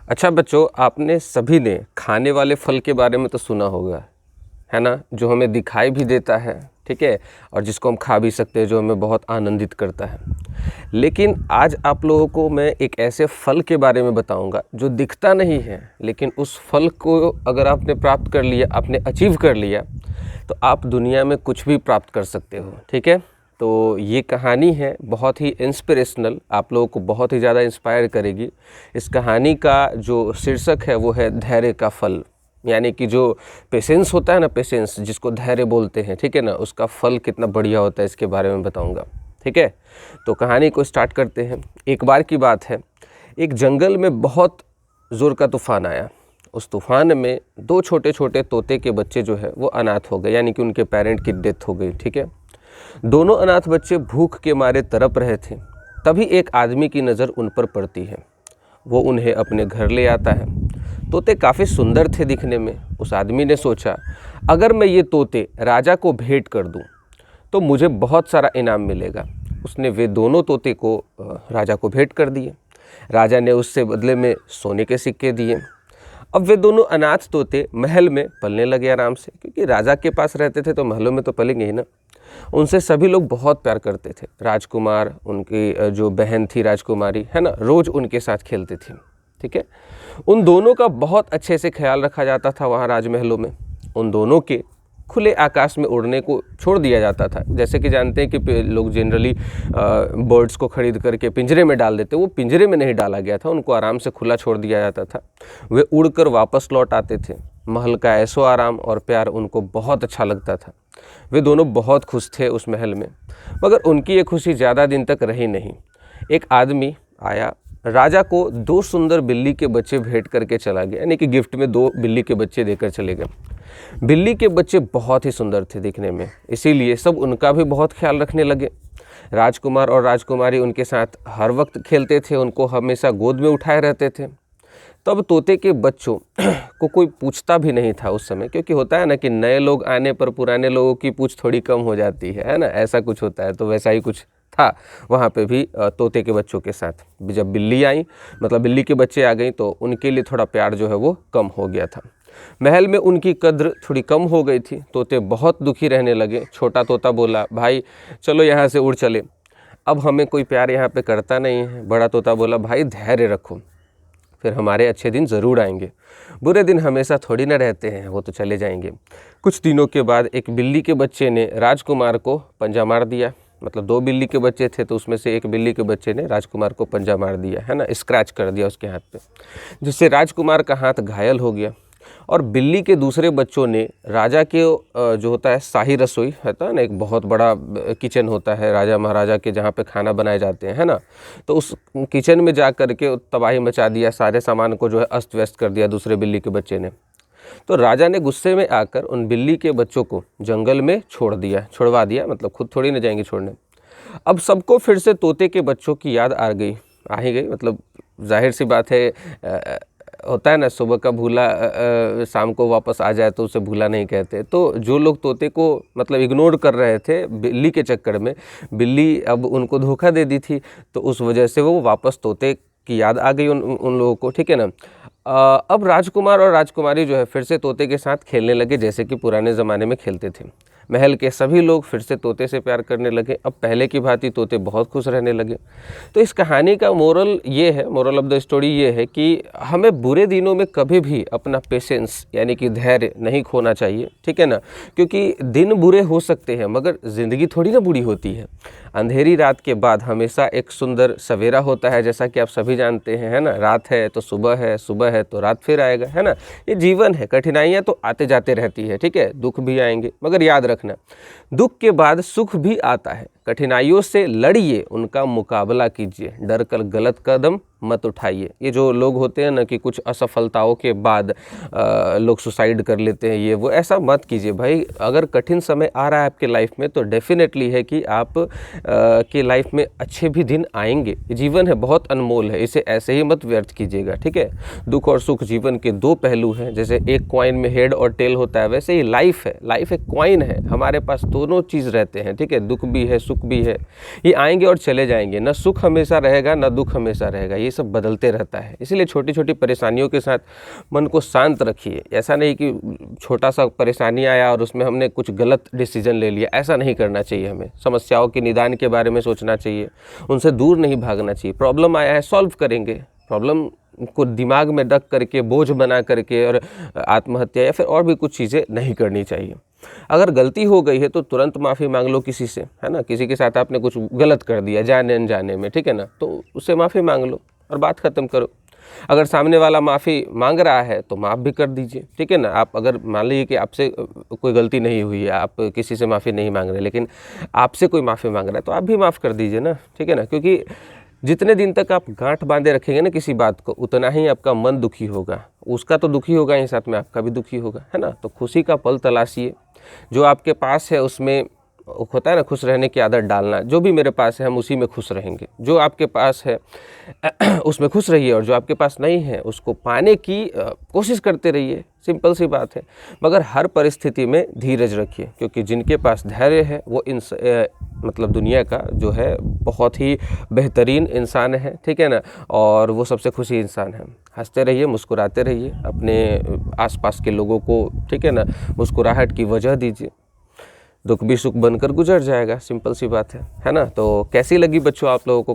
अच्छा बच्चों, आपने सभी ने खाने वाले फल के बारे में तो सुना होगा, है ना? जो हमें दिखाई भी देता है, ठीक है? और जिसको हम खा भी सकते हैं, जो हमें बहुत आनंदित करता है। लेकिन आज आप लोगों को मैं एक ऐसे फल के बारे में बताऊंगा जो दिखता नहीं है, लेकिन उस फल को अगर आपने प्राप्त कर लिया, आपने अचीव कर लिया, तो आप दुनिया में कुछ भी प्राप्त कर सकते हो, ठीक है? तो ये कहानी है बहुत ही इंस्पिरेशनल, आप लोगों को बहुत ही ज़्यादा इंस्पायर करेगी। इस कहानी का जो शीर्षक है वो है धैर्य का फल, यानी कि जो पेशेंस होता है ना, पेशेंस जिसको धैर्य बोलते हैं, ठीक है ना, उसका फल कितना बढ़िया होता है इसके बारे में बताऊंगा, ठीक है? तो कहानी को स्टार्ट करते हैं। एक बार की बात है, एक जंगल में बहुत ज़ोर का तूफान आया। उस तूफान में दो छोटे छोटे तोते के बच्चे जो है वो अनाथ हो गए, यानी कि उनके पेरेंट की डेथ हो गई, ठीक है? दोनों अनाथ बच्चे भूख के मारे तड़प रहे थे। तभी एक आदमी की नज़र उन पर पड़ती है। वो उन्हें अपने घर ले आता है। तोते काफ़ी सुंदर थे दिखने में। उस आदमी ने सोचा, अगर मैं ये तोते राजा को भेंट कर दूं तो मुझे बहुत सारा इनाम मिलेगा। उसने वे दोनों तोते को राजा को भेंट कर दिए। राजा ने उससे बदले में सोने के सिक्के दिए। अब वे दोनों अनाथ तोते महल में पलने लगे आराम से, क्योंकि राजा के पास रहते थे तो महलों में तो पलेंगे ही ना। उनसे सभी लोग बहुत प्यार करते थे। राजकुमार, उनकी जो बहन थी राजकुमारी, है ना, रोज़ उनके साथ खेलती थी, ठीक है? उन दोनों का बहुत अच्छे से ख्याल रखा जाता था वहाँ राजमहलों में। उन दोनों के खुले आकाश में उड़ने को छोड़ दिया जाता था। जैसे कि जानते हैं कि लोग जनरली बर्ड्स को खरीद करके पिंजरे में डाल देते, वो पिंजरे में नहीं डाला गया था, उनको आराम से खुला छोड़ दिया जाता था। वे उड़कर वापस लौट आते थे। महल का ऐशो आराम और प्यार उनको बहुत अच्छा लगता था। वे दोनों बहुत खुश थे उस महल में, मगर उनकी ये खुशी ज़्यादा दिन तक रही नहीं। एक आदमी आया, राजा को दो सुंदर बिल्ली के बच्चे भेंट करके चला गया, यानी कि गिफ्ट में दो बिल्ली के बच्चे देकर चले गए। बिल्ली के बच्चे बहुत ही सुंदर थे दिखने में, इसीलिए सब उनका भी बहुत ख्याल रखने लगे। राजकुमार और राजकुमारी उनके साथ हर वक्त खेलते थे, उनको हमेशा गोद में उठाए रहते थे। तब तोते के बच्चों को कोई पूछता भी नहीं था उस समय, क्योंकि होता है ना कि नए लोग आने पर पुराने लोगों की पूछ थोड़ी कम हो जाती है ना, ऐसा कुछ होता है। तो वैसा ही कुछ था वहाँ पे भी तोते के बच्चों के साथ। जब बिल्ली आई, मतलब बिल्ली के बच्चे आ गई, तो उनके लिए थोड़ा प्यार जो है वो कम हो गया था। महल में उनकी कद्र थोड़ी कम हो गई थी। तोते बहुत दुखी रहने लगे। छोटा तोता बोला, भाई चलो यहाँ से उड़ चले, अब हमें कोई प्यार यहाँ पे करता नहीं है। बड़ा तोता बोला, भाई धैर्य रखो, फिर हमारे अच्छे दिन ज़रूर आएंगे। बुरे दिन हमेशा थोड़ी ना रहते हैं, वो तो चले जाएंगे। कुछ दिनों के बाद एक बिल्ली के बच्चे ने राजकुमार को पंजा मार दिया। मतलब दो बिल्ली के बच्चे थे, तो उसमें से एक बिल्ली के बच्चे ने राजकुमार को पंजा मार दिया, है ना, स्क्रैच कर दिया उसके हाथ पे, जिससे राजकुमार का हाथ घायल हो गया। और बिल्ली के दूसरे बच्चों ने राजा के जो होता है शाही रसोई, होता है ना, एक बहुत बड़ा किचन होता है राजा महाराजा के, जहाँ पे खाना बनाए जाते हैं, है ना, तो उस किचन में जा कर के तबाही मचा दिया, सारे सामान को जो है अस्त व्यस्त कर दिया दूसरे बिल्ली के बच्चे ने। तो राजा ने गुस्से में आकर उन बिल्ली के बच्चों को जंगल में छुड़वा दिया, मतलब खुद थोड़ी ना जाएंगे छोड़ने। अब सबको फिर से तोते के बच्चों की याद आ ही गई। मतलब जाहिर सी बात है, होता है ना, सुबह का भूला शाम को वापस आ जाए तो उसे भूला नहीं कहते। तो जो लोग तोते को मतलब इग्नोर कर रहे थे बिल्ली के चक्कर में, बिल्ली अब उनको धोखा दे दी थी, तो उस वजह से वो वापस तोते की याद आ गई उन लोगों को, ठीक है ना। अब राजकुमार और राजकुमारी जो है फिर से तोते के साथ खेलने लगे, जैसे कि पुराने ज़माने में खेलते थे। महल के सभी लोग फिर से तोते से प्यार करने लगे। अब पहले की भांति तोते बहुत खुश रहने लगे। तो इस कहानी का मोरल ऑफ द स्टोरी ये है कि हमें बुरे दिनों में कभी भी अपना पेशेंस यानी कि धैर्य नहीं खोना चाहिए, ठीक है ना, क्योंकि दिन बुरे हो सकते हैं मगर ज़िंदगी थोड़ी ना बुरी होती है। अंधेरी रात के बाद हमेशा एक सुंदर सवेरा होता है, जैसा कि आप सभी जानते हैं, है ना। रात है तो सुबह है, सुबह है तो रात फिर आएगा, है ना। ये जीवन है, कठिनाइयाँ तो आते जाते रहती है, ठीक है, दुख भी आएंगे, मगर याद रखना, दुख के बाद सुख भी आता है। कठिनाइयों से लड़िए, उनका मुकाबला कीजिए, डर कर गलत कदम मत उठाइए। ये जो लोग होते हैं ना कि कुछ असफलताओं के बाद लोग सुसाइड कर लेते हैं, ये वो, ऐसा मत कीजिए भाई। अगर कठिन समय आ रहा है आपके लाइफ में तो डेफिनेटली है कि आप की लाइफ में अच्छे भी दिन आएंगे। जीवन है, बहुत अनमोल है, इसे ऐसे ही मत व्यर्थ कीजिएगा, ठीक है। दुख और सुख जीवन के दो पहलू हैं। जैसे एक कॉइन में हेड और टेल होता है, वैसे ही लाइफ है, लाइफ एक कॉइन है, हमारे पास दोनों चीज़ रहते हैं, ठीक है। दुख भी है, सुख भी है, ये आएंगे और चले जाएंगे। ना सुख हमेशा रहेगा ना दुख हमेशा रहेगा, ये सब बदलते रहता है। इसीलिए छोटी छोटी परेशानियों के साथ मन को शांत रखिए। ऐसा नहीं कि छोटा सा परेशानी आया और उसमें हमने कुछ गलत डिसीजन ले लिया, ऐसा नहीं करना चाहिए। हमें समस्याओं के निदान के बारे में सोचना चाहिए, उनसे दूर नहीं भागना चाहिए। प्रॉब्लम आया है, सॉल्व करेंगे। प्रॉब्लम को दिमाग में रख करके, बोझ बना करके और आत्महत्या या फिर और भी कुछ चीज़ें नहीं करनी चाहिए। अगर गलती हो गई है तो तुरंत माफ़ी मांग लो किसी से, है ना। किसी के साथ आपने कुछ गलत कर दिया जाने अनजाने में, ठीक है ना, तो उससे माफ़ी मांग लो और बात ख़त्म करो। अगर सामने वाला माफ़ी मांग रहा है तो माफ़ भी कर दीजिए, ठीक है ना। आप अगर मान लीजिए कि आपसे कोई गलती नहीं हुई है, आप किसी से माफ़ी नहीं मांग रहे, लेकिन आपसे कोई माफ़ी मांग रहा है तो आप भी माफ़ कर दीजिए ना, ठीक है ना। क्योंकि जितने दिन तक आप गांठ बांधे रखेंगे ना किसी बात को, उतना ही आपका मन दुखी होगा। उसका तो दुखी होगा ही, साथ में आपका भी दुखी होगा, है ना। तो खुशी का पल तलाशिए। जो आपके पास है उसमें होता है ना खुश रहने की आदत डालना। जो भी मेरे पास है हम उसी में खुश रहेंगे। जो आपके पास है उसमें खुश रहिए, और जो आपके पास नहीं है उसको पाने की कोशिश करते रहिए। सिंपल सी बात है। मगर हर परिस्थिति में धीरज रखिए, क्योंकि जिनके पास धैर्य है वो मतलब दुनिया का जो है बहुत ही बेहतरीन इंसान है, ठीक है ना। और वो सबसे खुशी इंसान है। हंसते रहिए, मुस्कुराते रहिए, अपने आसपास के लोगों को, ठीक है ना, मुस्कुराहट की वजह दीजिए। दुख भी सुख बनकर गुजर जाएगा। सिंपल सी बात है ना। तो कैसी लगी बच्चों आप लोगों को